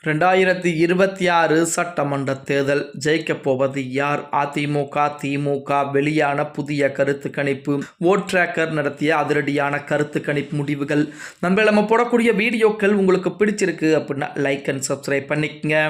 2026 சட்டமன்ற தேர்தல் ஜெயிக்கப் போவது யார்? அதிமுக, திமுக வெளியான புதிய கருத்து கணிப்பு, ஓட் டிராக்கர் நடத்திய அதிரடியான கருத்து கணிப்பு முடிவுகள். நம்ம போடக்கூடிய வீடியோக்கள் உங்களுக்கு பிடிச்சிருக்கு அப்படின்னா லைக் அண்ட் சப்ஸ்கிரைப் பண்ணிக்கங்க.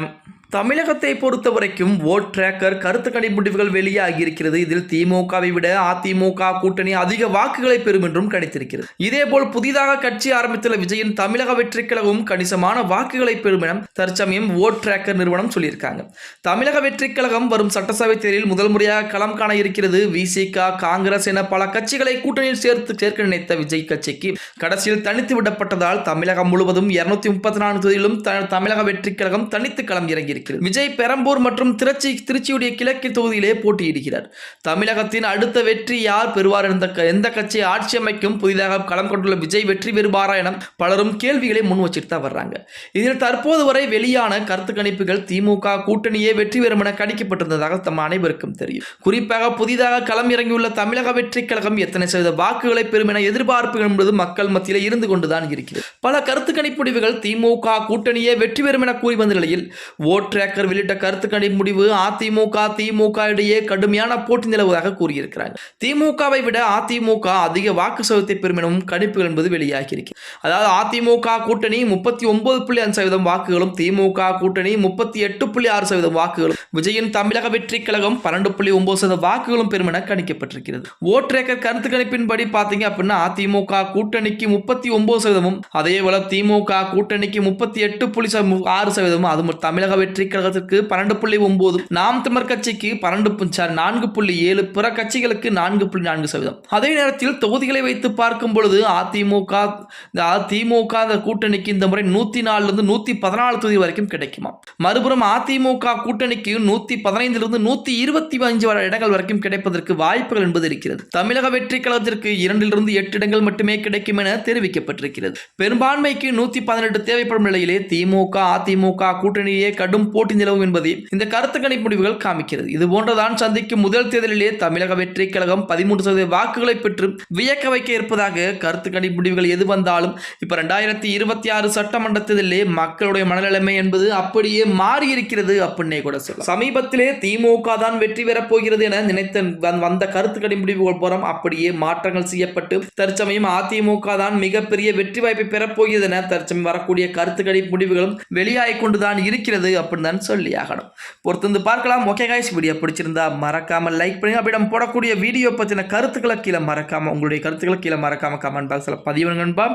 தமிழகத்தை பொறுத்த வரைக்கும் ஓட் டிராக்கர் கருத்து கணிப்பு முடிவுகள் வெளியாகி இருக்கிறது. இதில் திமுகவை விட அதிமுக கூட்டணி அதிக வாக்குகளை பெறும் என்றும் கணித்திருக்கிறது. இதேபோல் புதிதாக கட்சி ஆரம்பித்துள்ள விஜயின் தமிழக வெற்றி கழகம் கணிசமான வாக்குகளை பெறும் என தற்சமயம் ஓட் டிராக்கர் நிறுவனம் சொல்லியிருக்காங்க. தமிழக வெற்றி கழகம் வரும் சட்டசபை தேர்தலில் முதல் முறையாக களம் காண இருக்கிறது. விசிக, காங்கிரஸ் என பல கட்சிகளை கூட்டணியில் சேர்க்க நினைத்த விஜய் கட்சிக்கு கடைசியில் தனித்து விடப்பட்டதால் தமிழகம் முழுவதும் 234 தொகுதியிலும் தமிழக வெற்றி கழகம் தனித்து களம் இறங்கி விஜய் பெரம்பூர் மற்றும் திருச்சியுடைய கிழக்கு தொகுதியிலே போட்டியிடுகிறார். தமிழகத்தின் அடுத்த வெற்றி யார் பெறுவார்? எந்த கட்சி ஆட்சி அமைக்கும்? புதிதாக களம் கொண்டுள்ள விஜய் வெற்றி பெறுவாரா என பலரும் கேள்விகளை முன் வச்சுட்டு வர்றாங்க. இதில் தற்போது வரை வெளியான கருத்து கணிப்புகள் திமுக கூட்டணியே வெற்றி பெறும் என கணிக்கப்பட்டிருந்ததாக தம் அனைவருக்கும் தெரியும். குறிப்பாக புதிதாக களம் இறங்கியுள்ள தமிழக வெற்றி கழகம் எத்தனை சதவீத வாக்குகளை பெறும் என எதிர்பார்ப்பு என்பது மக்கள் மத்தியில் இருந்து கொண்டுதான் இருக்கிறது. பல கருத்து கணிப்பு முடிவுகள் திமுக கூட்டணியே வெற்றி பெறும் என கூறி வந்த நிலையில் ஓட் டிராக்கர் வெளியிட்ட கருத்து கணிப்பு முடிவு அதிமுக, திமுக இடையே கடுமையான போட்டி நிலவுவதாக கூறியிருக்கிறாங்க. திமுகவை விட அதிமுக அதிக வாக்கு சதவீதத்தை பெறும் எனவும் கணிப்புகள் என்பது வெளியாகி இருக்கிறது. அதாவது அதிமுக கூட்டணி 39.5% வாக்குகளும், திமுக கூட்டணி 38.6% வாக்குகளும், விஜயின் தமிழக வெற்றி கழகம் 12.9% வாக்குகளும் பெறும் என கணிக்கப்பட்டிருக்கிறது. ஓட் டிராக்கர் கருத்து கணிப்பின்படி பார்த்தீங்க அப்படின்னா அதிமுக கூட்டணிக்கு 39%, அதே போல திமுக கூட்டணிக்கு 38.6%, அது தமிழக வெற்றி கழகத்திற்கு 12.9, நாம் தமிழர் கட்சிக்கு 4.7, பிற கட்சிகளுக்கு 4.4%. அதே நேரத்தில் தொகுதிகளை வைத்து பார்க்கும் பொழுது திமுக கூட்டணிக்கு இந்த முறை 104 114 தொகுதி வரைக்கும் கிடைக்குமா. மறுபுறம் அதிமுக கூட்டணிக்கு 115 125 இடங்கள் வரைக்கும் கிடைப்பதற்கு வாய்ப்புகள் என்பது இருக்கிறது. தமிழக வெற்றி கழகத்திற்கு 2 8 இடங்கள் மட்டுமே கிடைக்கும் என தெரிவிக்கப்பட்டிருக்கிறது. பெரும்பான்மைக்கு 118 தேவைப்படும் நிலையிலே திமுக அதிமுக கூட்டணியே கடும் போட்டி நிலவும் என்பதை இந்த கருத்து கணிப்பு முடிவுகள் காமிக்கிறது. இது போன்றதான் சந்திக்கும் முதல் தேர்தலிலே தமிழக வெற்றி கழகம் 13% வாக்குகளை பெற்று வியக்க வைக்க இருப்பதாக கருத்து கணிப்பு முடிவுகள் எது வந்தாலும் இப்ப 2026 சட்டமன்ற தேர்தலிலே மக்களுடைய மனநிலைமை என்பது அப்படியே மாறி இருக்கிறது அப்படின்னே கூட சொல்லலாம். சமீபத்திலே திமுக தான் வெற்றி பெறப் போகிறது என நினைத்த வந்த கருத்து கணிப்பு முடிவுகள் புறம் அப்படியே மாற்றங்கள் செய்யப்பட்டு தற்சமயம் அதிமுக தான் மிகப்பெரிய வெற்றி வாய்ப்பை பெறப்போகிறது என தற்சமயம் வரக்கூடிய கருத்து கணிப்பு முடிவுகளும் வெளியாகிக் கொண்டுதான் இருக்கிறது அப்படின்னு தான் சொல்லி ஆகணும். பொறுத்து பார்க்கலாம். ஓகே கைஸ், வீடியோ பிடிச்சிருந்தா மறக்காம லைக் பண்ணுங்க. அப்படியே போடக்கூடிய வீடியோ பத்தின கருத்துக்களை கீழே மறக்காம உங்களுடைய கருத்துக்களை கீழே மறக்காம கமெண்ட் பாக்ஸ்ல பதிவுங்க.